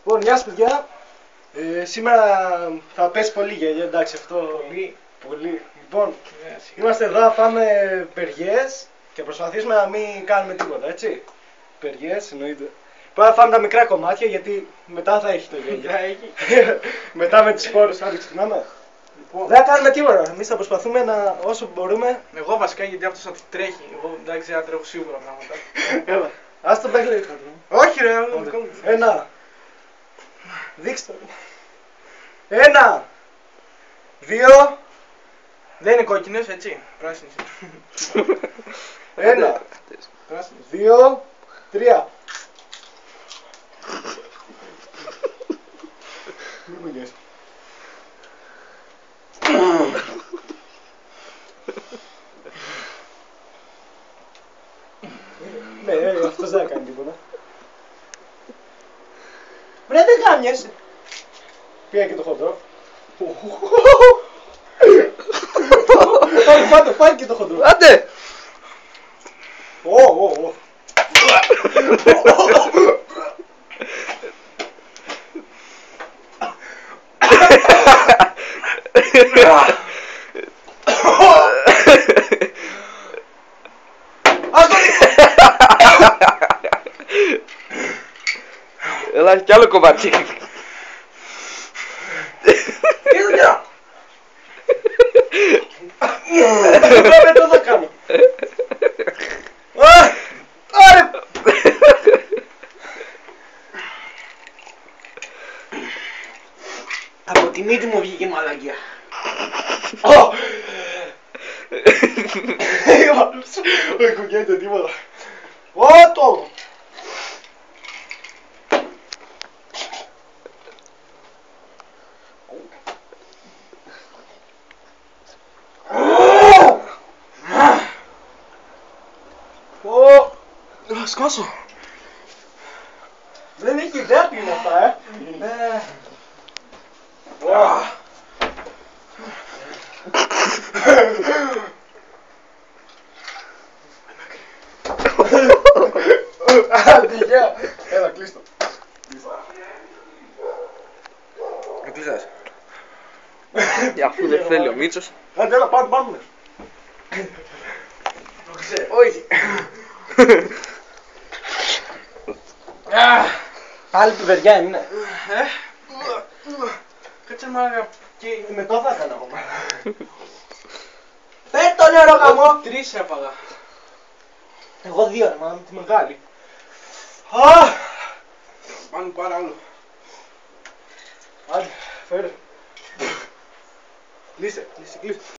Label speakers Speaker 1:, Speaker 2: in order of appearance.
Speaker 1: Λοιπόν, γεια σας παιδιά. Σήμερα θα πέσει πολύ γέλιο, εντάξει αυτό. Πολύ. Λοιπόν, είμαστε εδώ να φάμε περιές και προσπαθήσουμε να μην κάνουμε τίποτα, έτσι. Περιές εννοείται. Πρέπει να φάμε τα μικρά κομμάτια γιατί μετά θα έχει το γέλιο. Μετά με τις σπόρες, άντε ξεκινάμε. Λοιπόν. Δεν θα κάνουμε τίποτα. Εμείς θα προσπαθούμε να όσο μπορούμε.
Speaker 2: Εγώ βασικά γιατί αυτός θα τρέχει. Εγώ εντάξει θα τρέχω σίγουρα πράγματα.
Speaker 1: Έλα. Ας το παίξει.
Speaker 2: Όχι ρε,
Speaker 1: ένα. Δείξτε. Ένα. Δύο.
Speaker 2: Δεν είναι κόκκινες, έτσι. Πράσινες.
Speaker 1: Ένα. Δύο. Τρία. Ναι, αυτός δεν θα κάνει τίποτα.
Speaker 2: Βρε δεν γάμιεσαι.
Speaker 1: Πήγα και το χοντρό. Πάτε, φάει και το χοντρό.
Speaker 3: Άντε! Έλα, κι άλλο κομμάτι.
Speaker 1: Δεν το κάνω. Άρε!
Speaker 2: Από τη μύτη μου βγήκε η μαλακία.
Speaker 1: Δεν κουνιέται τίποτα. Το!
Speaker 2: Σκάσω.
Speaker 1: Δεν έχει ιδέα τι είναι αυτά, Τυχαία. Έλα, κλείστο.
Speaker 2: Έκλεισες.
Speaker 3: Αφού δεν θέλει ο Μίτσος.
Speaker 1: Άντε, έλα, πάμε.
Speaker 2: Όχι.
Speaker 1: Πάλι πιβεριά είναι.
Speaker 2: Κάτσε μάγα.
Speaker 1: Μετά θα έκανα ακόμα.
Speaker 2: Φέρ' το νερό καμό. 3 έφαγα.
Speaker 1: Εγώ 2 ρε μάνα, τη μεγάλη.
Speaker 2: Πάνω πάρα άλλο.
Speaker 1: Άντε, φέρε. Κλείστε.